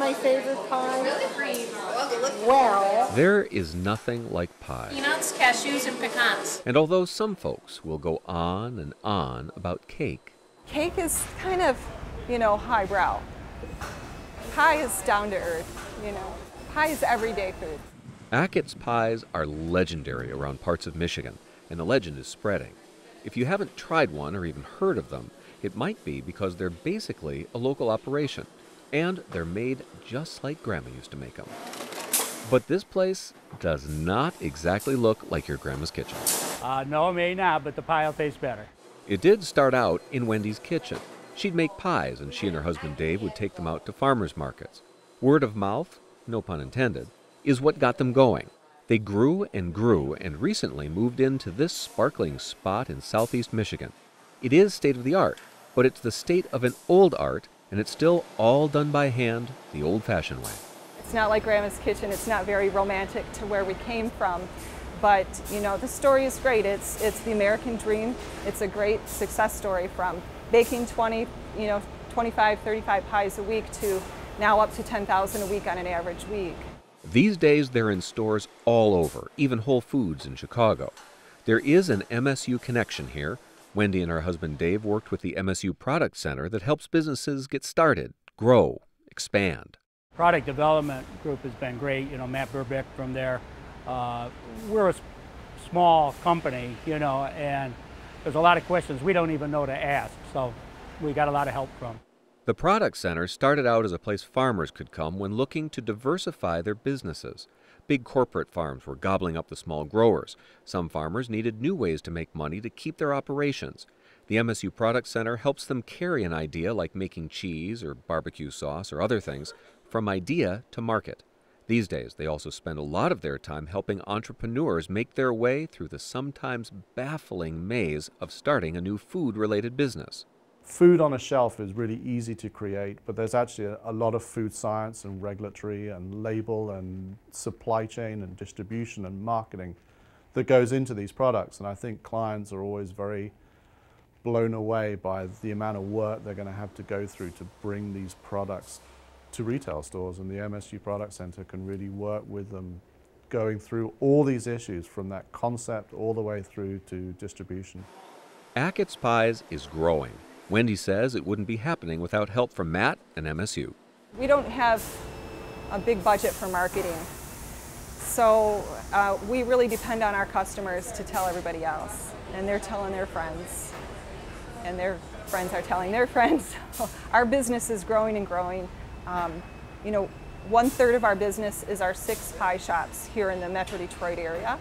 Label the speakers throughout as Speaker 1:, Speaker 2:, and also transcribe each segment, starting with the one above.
Speaker 1: my favorite pie? Well,
Speaker 2: there is nothing like pie.
Speaker 3: Peanuts, cashews, and pecans.
Speaker 2: And although some folks will go on and on about cake,
Speaker 4: cake is kind of, highbrow. Pie is down to earth, Pie is everyday food.
Speaker 2: Achat's pies are legendary around parts of Michigan, and the legend is spreading. If you haven't tried one or even heard of them, it might be because they're basically a local operation, and they're made just like Grandma used to make them. But this place does not exactly look like your grandma's kitchen.
Speaker 5: No, it may not, but the pie will taste better.
Speaker 2: It did start out in Wendy's kitchen. She'd make pies, and she and her husband Dave would take them out to farmers markets. Word of mouth, no pun intended, is what got them going. They grew and recently moved into this sparkling spot in southeast Michigan. It is state-of-the-art, but it's the state of an old art, and it's still all done by hand the old-fashioned way.
Speaker 4: It's not like Grandma's kitchen. It's not very romantic to where we came from. But, the story is great. It's the American dream. It's a great success story from baking 25, 35 pies a week to now up to 10,000 a week on an average week.
Speaker 2: These days, they're in stores all over, even Whole Foods in Chicago. There is an MSU connection here. Wendy and her husband Dave worked with the MSU Product Center that helps businesses get started, grow, expand.
Speaker 5: Product development group has been great. Matt Burbick from there. We're a small company, and there's a lot of questions we don't even know to ask. So we got a lot of help from.
Speaker 2: The Product Center started out as a place farmers could come when looking to diversify their businesses. Big corporate farms were gobbling up the small growers. Some farmers needed new ways to make money to keep their operations. The MSU Product Center helps them carry an idea like making cheese or barbecue sauce or other things from idea to market. These days, they also spend a lot of their time helping entrepreneurs make their way through the sometimes baffling maze of starting a new food-related business.
Speaker 6: Food on a shelf is really easy to create, but there's actually a lot of food science and regulatory and label and supply chain and distribution and marketing that goes into these products. And I think clients are always very blown away by the amount of work they're going to have to go through to bring these products to retail stores. And the MSU Product Center can really work with them going through all these issues from that concept all the way through to distribution.
Speaker 2: Achat's Pies is growing. Wendy says it wouldn't be happening without help from Matt and MSU.
Speaker 4: We don't have a big budget for marketing, so we really depend on our customers to tell everybody else, and they're telling their friends, and their friends are telling their friends. Our business is growing and growing. 1/3 of our business is our 6 pie shops here in the Metro Detroit area.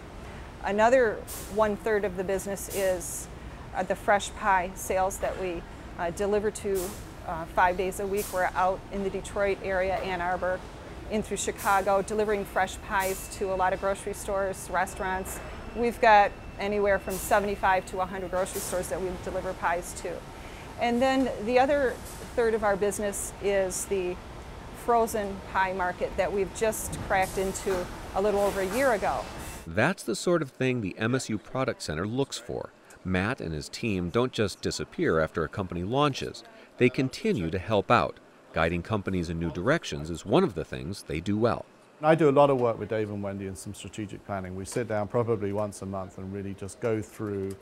Speaker 4: Another 1/3 of the business is the fresh pie sales that we deliver to 5 days a week. We're out in the Detroit area, Ann Arbor, in through Chicago, delivering fresh pies to a lot of grocery stores, restaurants. We've got anywhere from 75 to 100 grocery stores that we deliver pies to. And then the other 1/3 of our business is the frozen pie market that we've just cracked into a little over a year ago.
Speaker 2: That's the sort of thing the MSU Product Center looks for. Matt and his team don't just disappear after a company launches. They continue to help out. Guiding companies in new directions is one of the things they do well.
Speaker 6: I do a lot of work with Dave and Wendy in some strategic planning. We sit down probably once a month and really just go through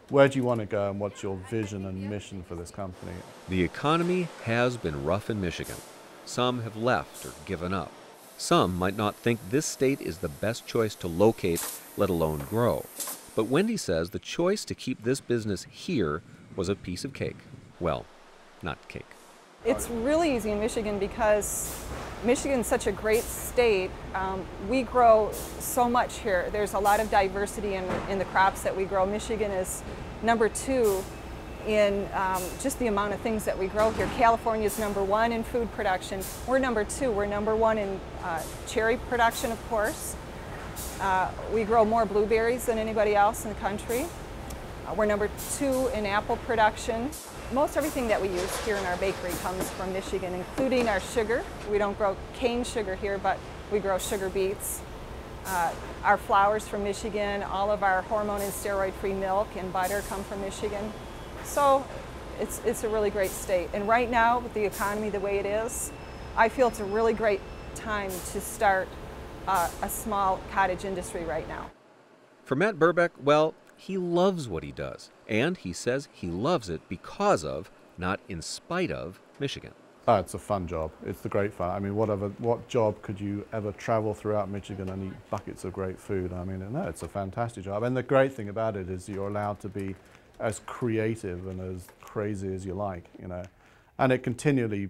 Speaker 6: where do you want to go and what's your vision and mission for this company.
Speaker 2: The economy has been rough in Michigan. Some have left or given up. Some might not think this state is the best choice to locate, let alone grow. But Wendy says the choice to keep this business here was a piece of cake. Well, not cake.
Speaker 4: It's really easy in Michigan because Michigan's such a great state. We grow so much here. There's a lot of diversity in the crops that we grow. Michigan is number 2 in just the amount of things that we grow here. California is number 1 in food production. We're number 2. We're number 1 in cherry production, of course. We grow more blueberries than anybody else in the country. We're number 2 in apple production. Most everything that we use here in our bakery comes from Michigan, including our sugar. We don't grow cane sugar here, but we grow sugar beets. Our flours from Michigan, all of our hormone and steroid-free milk and butter come from Michigan. So it's a really great state. And right now, with the economy the way it is, I feel it's a really great time to start a small cottage industry right now.
Speaker 2: For Matt Burbeck, well, he loves what he does, and he says he loves it because of, not in spite of, Michigan.
Speaker 6: Oh, it's a fun job. It's the great fun. I mean, what job could you ever travel throughout Michigan and eat buckets of great food? I mean, no, it's a fantastic job. And the great thing about it is you're allowed to be as creative and as crazy as you like, you know. And it continually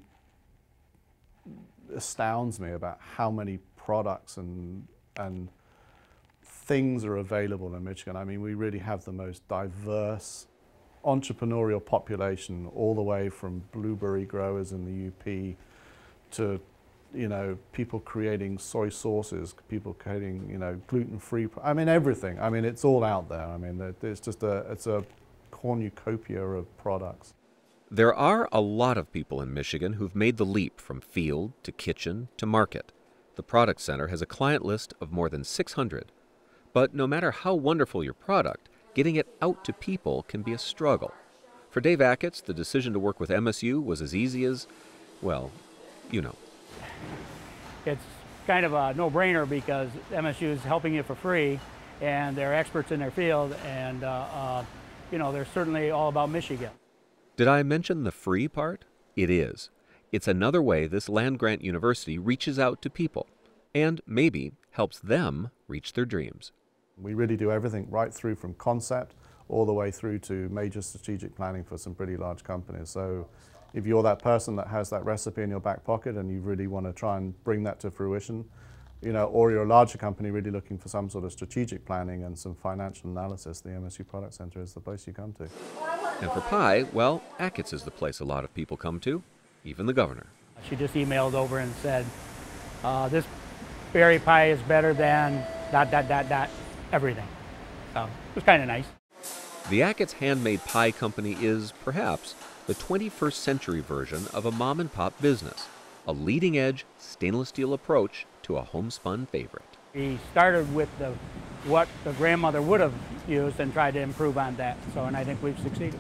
Speaker 6: astounds me about how many products and things are available in Michigan. I mean, we really have the most diverse entrepreneurial population, all the way from blueberry growers in the UP to, you know, people creating soy sauces, people creating, you know, gluten-free. I mean, everything. I mean, it's all out there. I mean, it's just it's a cornucopia of products.
Speaker 2: There are a lot of people in Michigan who've made the leap from field to kitchen to market. The Product Center has a client list of more than 600. But no matter how wonderful your product, getting it out to people can be a struggle. For Dave Ackitts, the decision to work with MSU was as easy as, well, you know.
Speaker 5: It's kind of a no-brainer because MSU is helping you for free, and they're experts in their field, and you know, they're certainly all about Michigan.
Speaker 2: Did I mention the free part? It is. It's another way this land-grant university reaches out to people and maybe helps them reach their dreams.
Speaker 6: We really do everything right through from concept all the way through to major strategic planning for some pretty large companies. So if you're that person that has that recipe in your back pocket and you really want to try and bring that to fruition, you know, or you're a larger company really looking for some sort of strategic planning and some financial analysis, the MSU Product Center is the place you come to.
Speaker 2: And for pie, well, Ackitts is the place a lot of people come to, even the governor.
Speaker 5: She just emailed over and said, this berry pie is better than ... everything. So it was kind of nice.
Speaker 2: The Ackitts Handmade Pie Company is, perhaps, the 21st century version of a mom-and-pop business, a leading-edge stainless steel approach to a homespun favorite.
Speaker 5: We started with what the grandmother would have used and tried to improve on that. So, and I think we've succeeded.